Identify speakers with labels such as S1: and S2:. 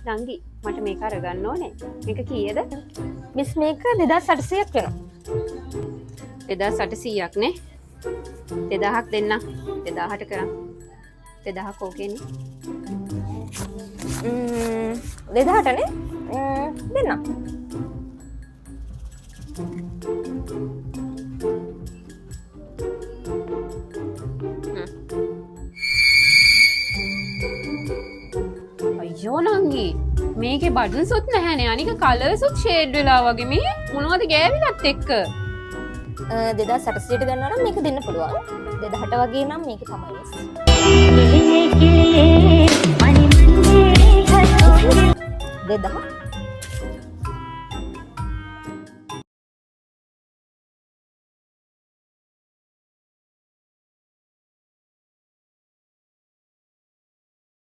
S1: නංගි මට මේක අරගන්න ඕනේ. මේක කීයද?
S2: මිස් මේක 2800ක් වෙනවා.
S1: 2800ක් නේ. 2000ක් දෙන්න. 2000ට කරන්. 2000ක් ඕකේනේ.
S2: 2000ට නේ? දෙන්න.
S1: අයියෝ නංගි මේකේ බටන්ස්ුත් නැහැනේ. අනික කලර්ස්ුත් ෂේඩ් වෙලා වගේ. මේ මොනවද ගෑවිලත් එක්ක?
S2: 2800ට ගන්නවා නම් මේක දෙන්න පුළුවන්. 2000ට වගේ නම් මේක තමයි මිස්. 2000